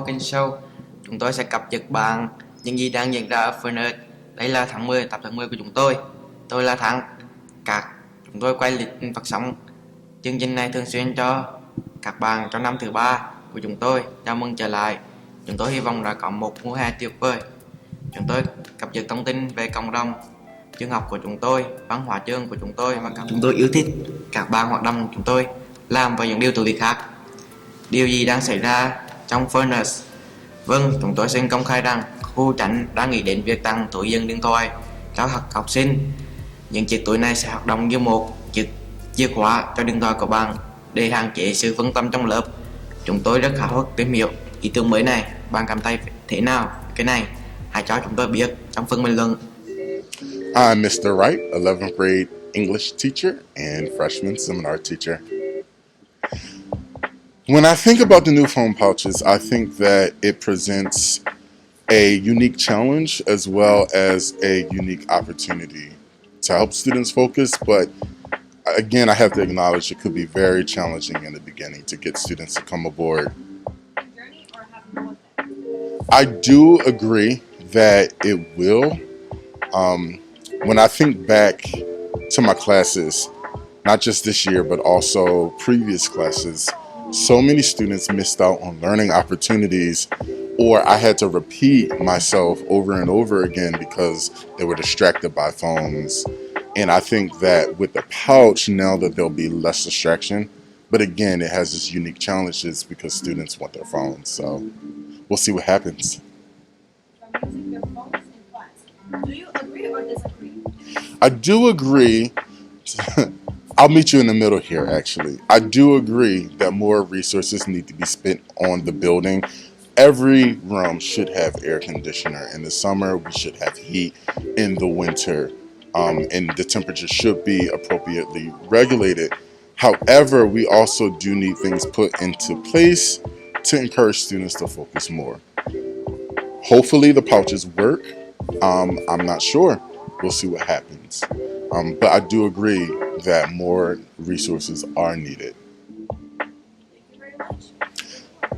Falcon Show. Chúng tôi sẽ cập nhật bạn những gì đang diễn ra ở Furnace. Đây là tháng 10, tập tháng 10 của chúng tôi. Tôi là Thắng. Chúng tôi quay lịch phát sóng chương trình này thường xuyên cho các bạn trong năm thứ 3 của chúng tôi. Chào mừng trở lại. Chúng tôi hy vọng đã có một mùa hè tuyệt vời. Chúng tôi cập nhật thông tin về cộng đồng, trường học của chúng tôi, văn hóa trường của chúng tôi và chúng tôi yêu thích các bạn hoạt động chúng tôi làm và những điều thú vị khác. Điều gì đang xảy ra trong Furnace? Vâng, chúng tôi xin công khai rằng khu tránh đang nghĩ đến việc tăng túi dân điện thoại cho học sinh. Những chiếc túi này sẽ hoạt động như một chiếc chìa khóa cho điện thoại của bạn để hạn chế sự phân tâm trong lớp. Chúng tôi rất háo hức tìm hiểu ý tưởng mới này. Bạn cảm thấy thế nào cái này? Hãy cho chúng tôi biết trong phần bình luận. I'm Mr. Wright, 11th grade English teacher and freshman seminar teacher. When I think about the new phone pouches, I think that it presents a unique challenge as well as a unique opportunity to help students focus, but again, I have to acknowledge it could be very challenging in the beginning to get students to come aboard. I do agree that it will. When I think back to my classes, not just this year, but also previous classes, so many students missed out on learning opportunities, or I had to repeat myself over and over again because they were distracted by phones. And I think that with the pouch, now that there'll be less distraction, but again, it has its unique challenges because students want their phones. So we'll see what happens. From using their phones in class. Do you agree or disagree? I do agree. I'll meet you in the middle here, actually. I do agree that more resources need to be spent on the building. Every room should have air conditioner. In the summer, we should have heat. In the winter, and the temperature should be appropriately regulated. However, we also do need things put into place to encourage students to focus more. Hopefully the pouches work. I'm not sure. We'll see what happens. But I do agree that more resources are needed. Thank you very much.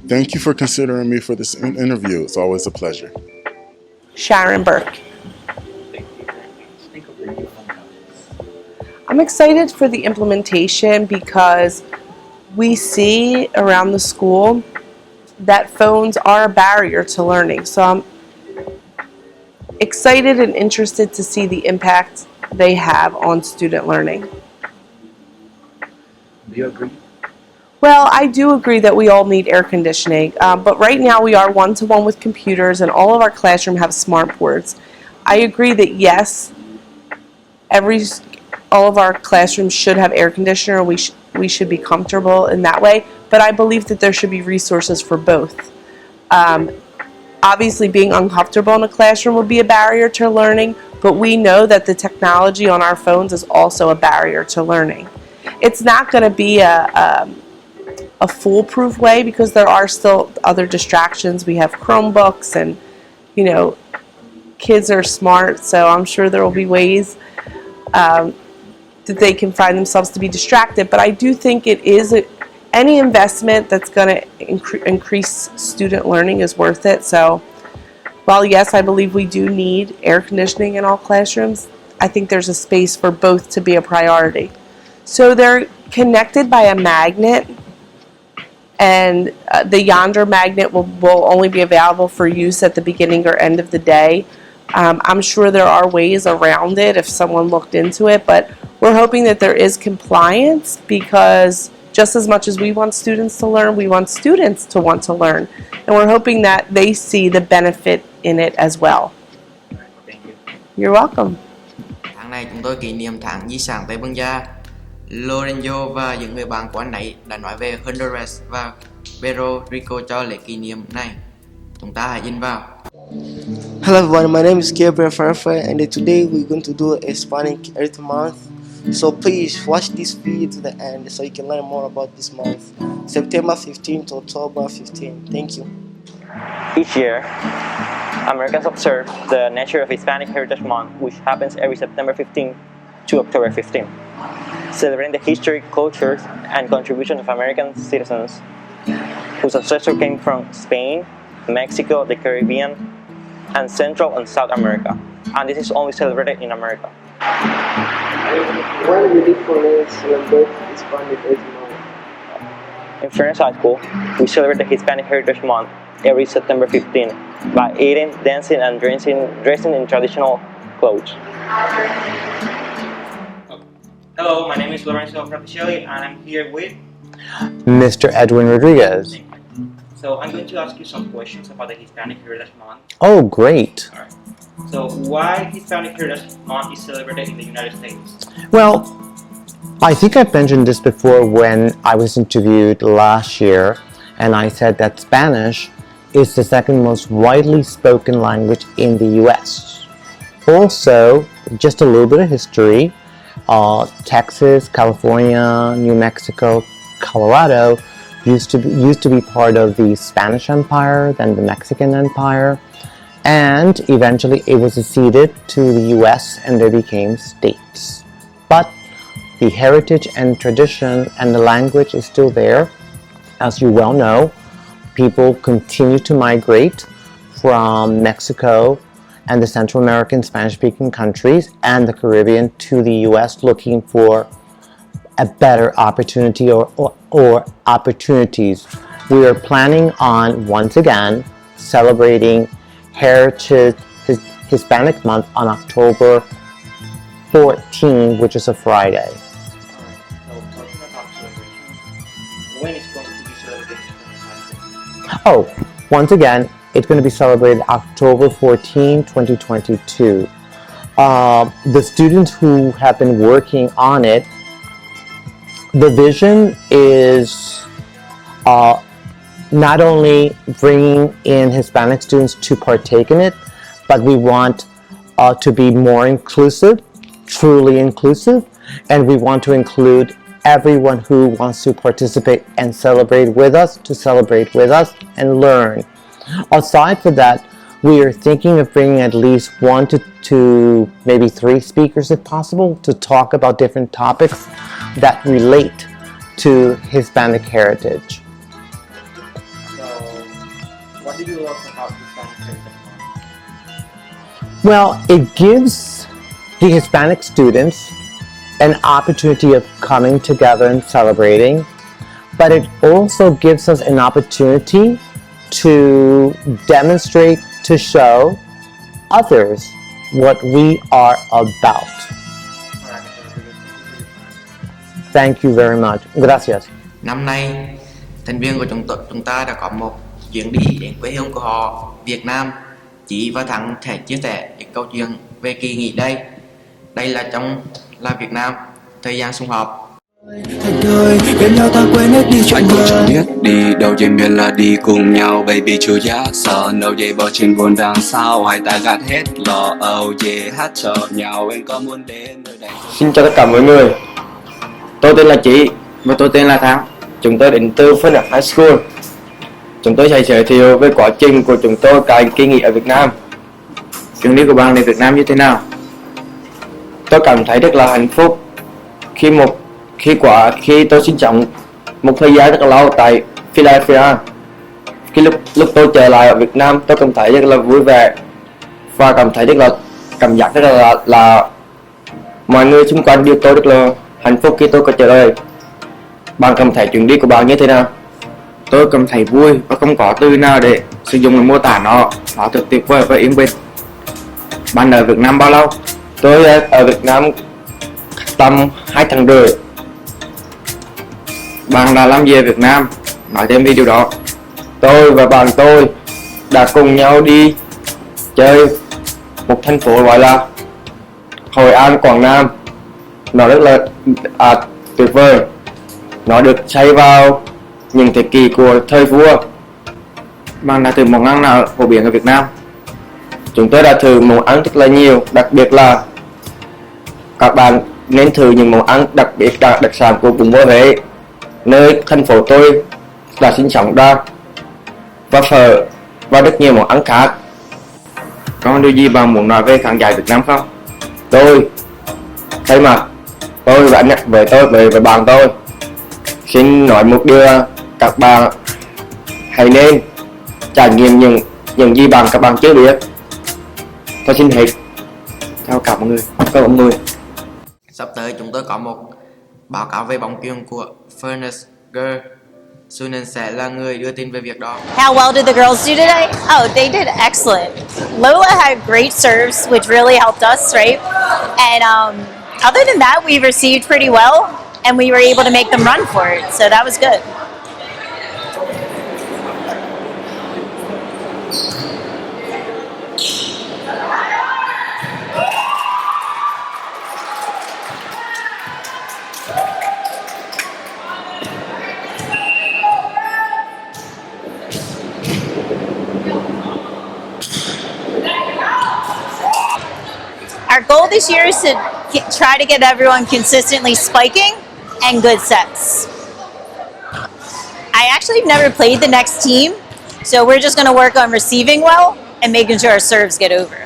Thank you for considering me for this interview. It's always a pleasure. Sharon Burke. I'm excited for the implementation because we see around the school that phones are a barrier to learning. So I'm excited and interested to see the impact they have on student learning. Do you agree? Well, I do agree that we all need air conditioning, but right now we are one-to-one with computers and all of our classroom have smart boards. I agree that yes, all of our classrooms should have air conditioner. We should be comfortable in that way, but I believe that there should be resources for both. Obviously, being uncomfortable in a classroom would be a barrier to learning, but we know that the technology on our phones is also a barrier to learning. It's not going to be a foolproof way because there are still other distractions. We have Chromebooks and, kids are smart, so I'm sure there will be ways that they can find themselves to be distracted. But I do think it is any investment that's going to increase student learning is worth it. So while yes, I believe we do need air conditioning in all classrooms, I think there's a space for both to be a priority. So they're connected by a magnet, and the Yonder magnet will only be available for use at the beginning or end of the day. I'm sure there are ways around it if someone looked into it, but we're hoping that there is compliance because just as much as we want students to learn, we want students to want to learn. And we're hoping that they see the benefit in it as well. Thank you. You're welcome. Tháng này chúng tôi kỷ niệm tháng di sản Tây Ban Gia. Lorenzo và những người bạn của anh ấy đã nói về Honduras và Puerto Rico cho lễ kỷ niệm này. Chúng ta hãy nhìn vào. Hello everyone, my name is Gabriel Farfa and today we're going to do a Hispanic Earth Month. So please watch this video to the end so you can learn more about this month. September 15th to October 15th. Thank you. Each year, Americans observe the Nature of Hispanic Heritage Month, which happens every September 15th to October 15th, celebrating the history, culture, and contribution of American citizens whose ancestors came from Spain, Mexico, the Caribbean, and Central and South America. And this is only celebrated in America. When will you celebrate Hispanic Heritage Month? In Fairness High School, we celebrate the Hispanic Heritage Month every September 15 by eating, dancing, and dressing in traditional clothes. Hello, my name is Lorenzo Fraticelli, and I'm here with Mr. Edwin Rodriguez. So I'm going to ask you some questions about the Hispanic Heritage Month. Oh, great. Alright. So why Hispanic Heritage Month is celebrated in the United States? Well, I think I've mentioned this before when I was interviewed last year, and I said that Spanish is the second most widely spoken language in the US. Also, just a little bit of history, Texas, California, New Mexico, Colorado used to be part of the Spanish Empire, then the Mexican Empire, and eventually it was ceded to the US and they became states. But the heritage and tradition and the language is still there. As you well know, people continue to migrate from Mexico and the Central American Spanish-speaking countries and the Caribbean to the US looking for a better opportunity or opportunities. We are planning on once again celebrating Heritage Hispanic Month on October 14, which is a Friday. So talking about celebrations, when is going to be celebrated Hispanic Heritage? Oh, once again, it's going to be celebrated October 14, 2022. The students who have been working on it, the vision is not only bringing in Hispanic students to partake in it, but we want to be more inclusive, truly inclusive, and we want to include everyone who wants to participate and celebrate with us, to celebrate with us and learn. Aside from that, we are thinking of bringing at least 1 to 2, maybe 3 speakers if possible to talk about different topics that relate to Hispanic heritage. So what do you love about Hispanic Heritage Month? Well, it gives the Hispanic students an opportunity of coming together and celebrating, but it also gives us an opportunity to demonstrate, to show others what we are about. Thank you very much. Gracias. Năm nay, thành viên của chúng ta đã có một chuyến đi đến quê hương của họ, Việt Nam. Chí và Thắng sẽ chia sẻ những câu chuyện về kỳ nghỉ đây. Đây là Việt Nam, thời gian sum họp. Anh cũng chẳng biết đi đâu trên miền là đi cùng nhau. Baby chú giá sợ nấu dậy bỏ trên buồn đằng sau. Hai ta gạt hết lo âu về hát cho nhau. Em có muốn đến nơi đây. Xin chào tất cả mọi người. Tôi tên là Chí và tôi tên là Thắng. Chúng tôi đến từ Falcon High School. Chúng tôi sẽ giới thiệu về quá trình của chúng tôi cái kỳ nghỉ ở Việt Nam. Chuyến đi của bạn đến Việt Nam như thế nào? Tôi cảm thấy rất là hạnh phúc khi tôi sinh sống một thời gian rất là lâu tại Philadelphia. Lúc tôi trở lại ở Việt Nam, tôi cảm thấy rất là vui vẻ và cảm giác rất là mọi người xung quanh đều tôi rất là hạnh phúc khi tôi có trở lại. Bạn cảm thấy chuyến đi của bạn như thế nào? Tôi cảm thấy vui và không có từ nào để sử dụng để mô tả nó thật tuyệt vời và yên bình. Bạn ở Việt Nam bao lâu? Tôi ở Việt Nam tầm 2 tháng rưỡi. Bạn đã làm gì ở Việt Nam? Nói thêm về điều đó. Tôi và bạn tôi đã cùng nhau đi chơi một thành phố gọi là Hội An, Quảng Nam. Nó rất là tuyệt vời. Nó được xây vào những thời kỳ của thời vua. Bạn đã thử món ăn nào phổ biến ở Việt Nam? Chúng tôi đã thử món ăn rất là nhiều, đặc biệt là các bạn nên thử những món ăn đặc sản của vùng Huế, nơi thành phố tôi đã sinh sống ra, và phở và rất nhiều món ăn khác. Có điều gì bạn muốn nói về khán giả Việt Nam không? Tôi thay mặt tôi với bạn tôi xin nói một điều là các bạn hãy nên trải nghiệm những gì các bạn chưa biết. Tôi xin hết. Chào cả mọi người. Cảm ơn mọi người. Sắp tới chúng tôi có một báo cáo về bóng chuyền của Furnace Girl. Sunan sẽ là người đưa tin về việc đó. How well did the girls do today? Oh, they did excellent. Lola had great serves, which really helped us, right? And other than that, we received pretty well, and we were able to make them run for it, so that was good. Our goal this year is to try to get everyone consistently spiking and good sets. I actually have never played the next team, so we're just going to work on receiving well and making sure our serves get over.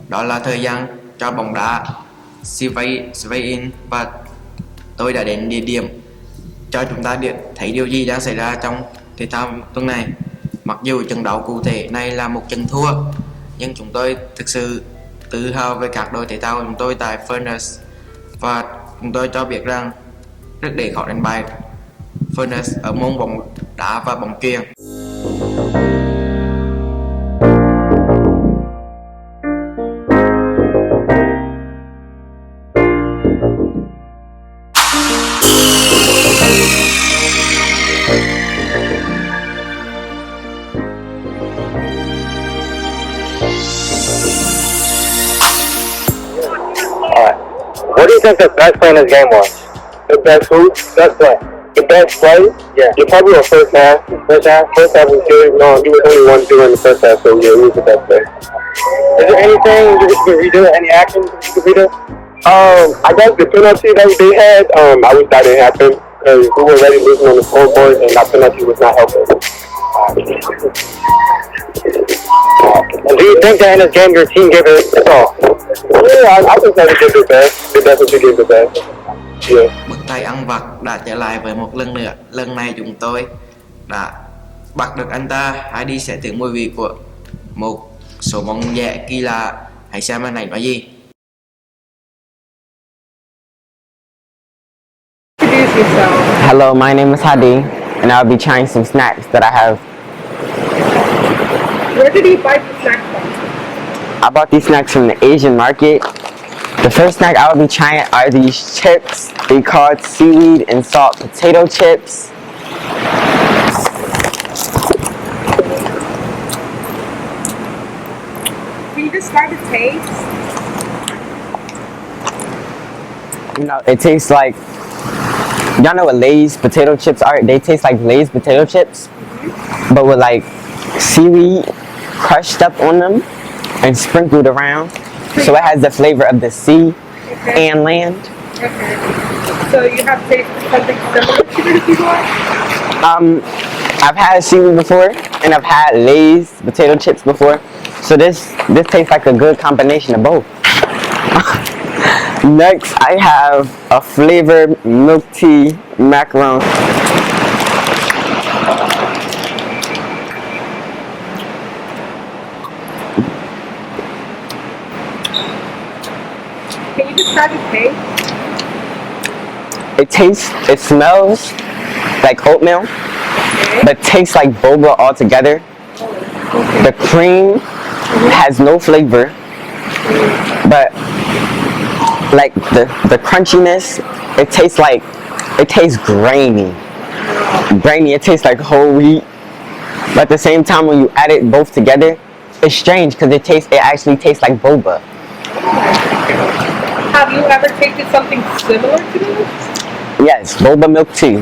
Đó là thời gian cho bóng đá Sway in và tôi đã đến địa điểm cho chúng ta thấy điều gì đang xảy ra trong thể thao tuần này. Mặc dù trận đấu cụ thể này là một trận thua, nhưng chúng tôi thực sự tự hào về các đội thể thao của chúng tôi tại Furnace, và chúng tôi cho biết rằng rất để khó đánh bại Furnace ở môn bóng đá và bóng chuyền. What do you think the best play in this game was? The best who? Best play. The best play? Yeah. You probably were first half. First half? First half was good. No, you were only 1-2 in the first half, so yeah, it was the best play. Is there anything you could redo? Any actions you could redo? I guess the penalty that they had, I wish that didn't happen, because we were already losing on the scoreboard, and that penalty was not helping. And do you think that in this game your team gave it its all? Yeah, I think that we did the best. They definitely gave the best. Yeah. Bức tay ăn vặt đã trở lại với một lần nữa. Lần này chúng tôi đã bắt được anh ta. Hãy đi sẽ thử mùi vị của một số món nhẹ kỳ lạ. Hãy xem anh này nói gì. Hello, my name is Hadi, and I'll be trying some snacks that I have. Where did you buy the snack from? I bought these snacks from the Asian market. The first snack I will be trying are these chips. They called seaweed and salt potato chips. Can you describe the taste? You know, it tastes like, y'all know what Lay's potato chips are? They taste like Lay's potato chips, but with like seaweed crushed up on them and sprinkled around, so it has the flavor of the sea and land. Okay. So you have tasted something similar to this before? I've had seaweed before, and I've had Lay's potato chips before, so this tastes like a good combination of both. Next, I have a flavored milk tea macaron. Can you describe the taste? It smells like oatmeal, but tastes like boba altogether. The cream has no flavor, but like the crunchiness, it tastes grainy. Grainy, it tastes like whole wheat. But at the same time, when you add it both together, it's strange because it actually tastes like boba. Have you ever tasted something similar to this? Yes, boba milk tea.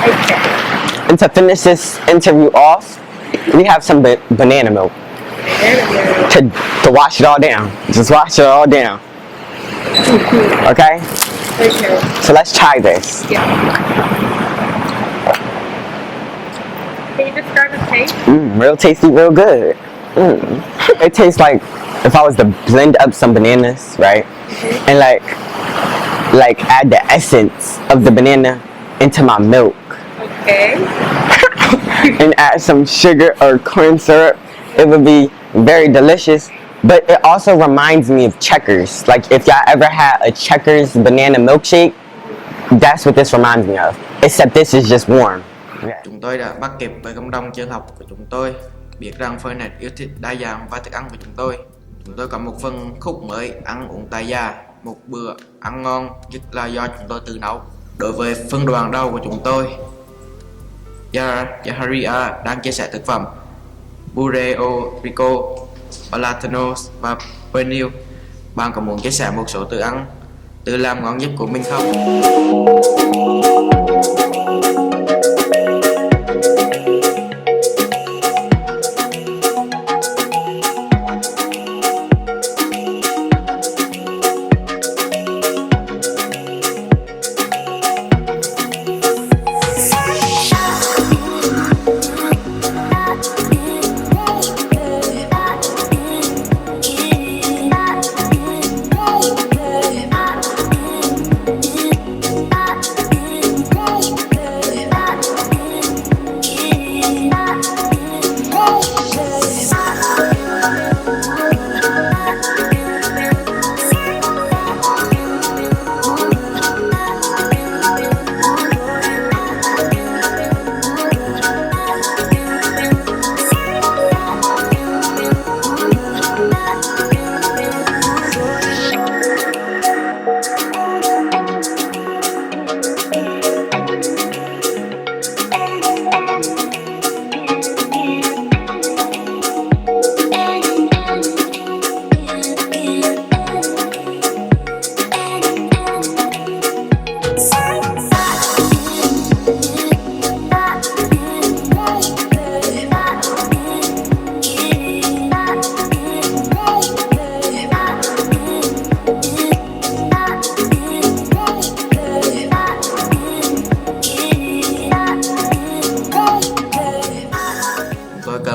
Okay. And to finish this interview off, we have some banana milk to wash it all down. Just wash it all down. Okay? Okay. So let's try this. Yeah. Can you describe the taste? Real tasty, real good. It tastes like if I was to blend up some bananas, right? And like add the essence of the banana into my milk. Okay. And add some sugar or corn syrup, it would be very delicious. But it also reminds me of Checkers. Like if y'all ever had a Checkers banana milkshake, that's what this reminds me of. Except this is just warm. Chúng tôi đã bắt kịp với cộng đồng trường học của chúng tôi, biết rằng Fernet yêu thích đa dạng và thức ăn của chúng tôi. Chúng tôi có một phần khúc mới ăn uống tại gia, một bữa ăn ngon nhất là do chúng tôi tự nấu. Đối với phân đoạn đầu của chúng tôi, Yaharia đang chia sẻ thực phẩm Bureo Rico, Platanos và Pernil. Bạn có muốn chia sẻ một số tự làm ngon nhất của mình không?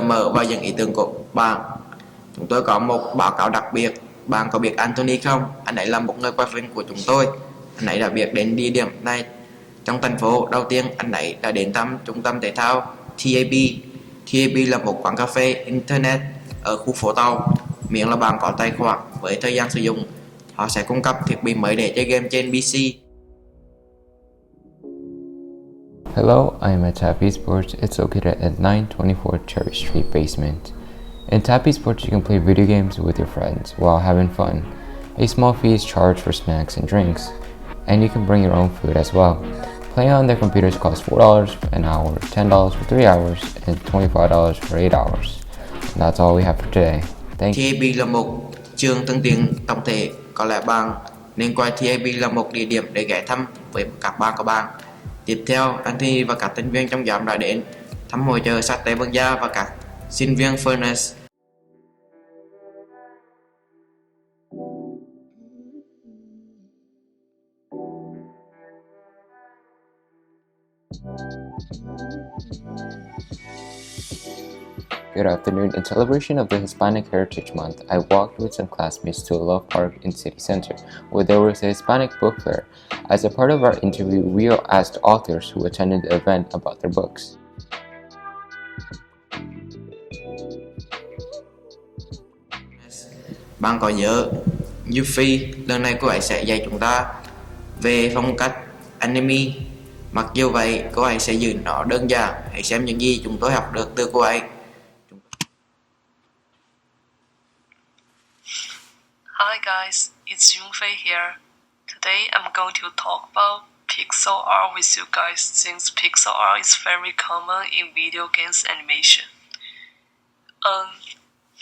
Mở và những ý tưởng của bạn. Chúng tôi có một báo cáo đặc biệt. Bạn có biết Anthony không? Anh ấy là một người quay phim của chúng tôi. Anh ấy đã biết đến địa điểm này trong thành phố. Đầu tiên, anh ấy đã đến thăm trung tâm thể thao TAB. TAB là một quán cà phê Internet ở khu phố Tàu. Miễn là bạn có tài khoản với thời gian sử dụng, họ sẽ cung cấp thiết bị mới để chơi game trên PC. Hello, I am at Tappy Sports. It's located at 924 Cherry Street basement. In Tappy Sports, you can play video games with your friends while having fun. A small fee is charged for snacks and drinks, and you can bring your own food as well. Playing on their computers costs $4 an hour, $10 for 3 hours, and $25 for 8 hours. And that's all we have for today. Thank you. TAB là một trường tương tiện tổng thể. Có lẽ bạn nên coi TAB là một địa điểm để ghé thăm với các bạn của bạn. Tiếp theo, Anthony và các thành viên trong nhóm đã đến thăm hội chợ sách Tây Ban Nha và các sinh viên Furnace. Good afternoon. In celebration of the Hispanic Heritage Month, I walked with some classmates to a love park in City Center, where there was a Hispanic book fair. As a part of our interview, we asked authors who attended the event about their books. Bạn có nhớ Yuffie, lần này cô ấy sẽ dạy chúng ta về phong cách anime. Mặc dù vậy, cô ấy sẽ giữ nó đơn giản. Hãy xem những gì chúng tôi học được từ cô ấy. Hi guys, it's Yungfei here. Today I'm going to talk about pixel art with you guys since pixel art is very common in video games animation.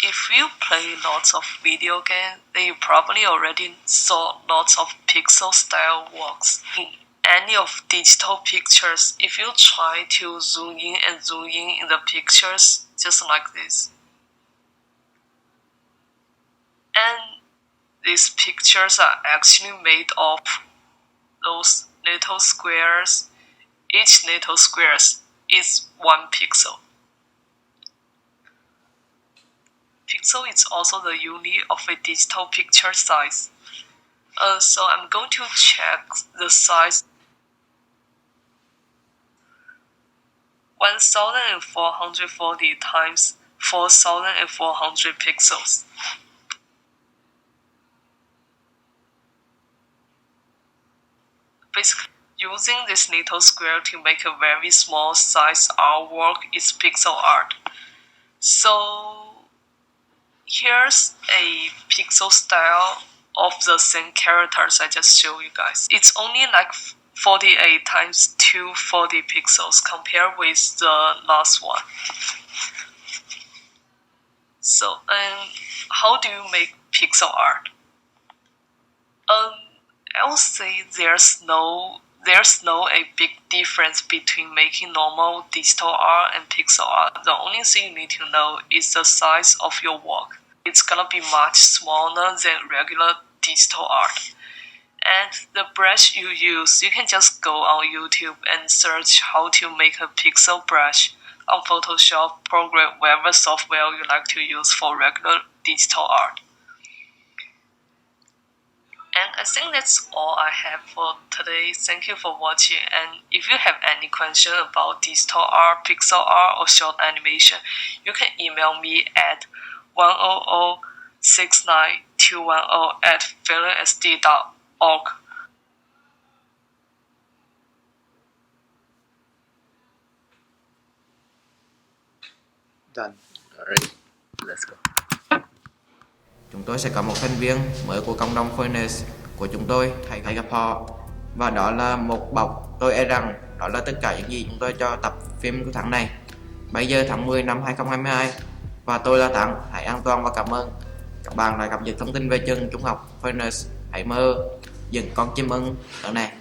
If you play lots of video games, then you probably already saw lots of pixel style works. In any of digital pictures, if you try to zoom in and zoom in the pictures, just like this. And these pictures are actually made of those little squares. Each little square is 1 pixel. Pixel is also the unit of a digital picture size. So I'm going to check the size. 1440 times 4400 pixels. Basically, using this little square to make a very small size artwork is pixel art. So here's a pixel style of the same characters I just showed you guys. It's only like 48 times 240 pixels compared with the last one. So, how do you make pixel art? I would say there's no a big difference between making normal digital art and pixel art. The only thing you need to know is the size of your work. It's gonna be much smaller than regular digital art. And the brush you use, you can just go on YouTube and search how to make a pixel brush on Photoshop program, whatever software you like to use for regular digital art. And I think that's all I have for today. Thank you for watching. And if you have any question about digital art, pixel art, or short animation, you can email me at 1006921@philinsd.org. Done. Alright, let's go. Chúng tôi sẽ có một thành viên mới của cộng đồng Furnace của chúng tôi, thầy gặp họ. Và đó là một bọc tôi e rằng đó là tất cả những gì chúng tôi cho tập phim của tháng này. Bây giờ tháng 10 năm 2022 và tôi là Thắng. Hãy an toàn và cảm ơn các bạn đã cập nhật thông tin về trường trung học Furnace. Hãy mơ dựng con chim ưng ở này.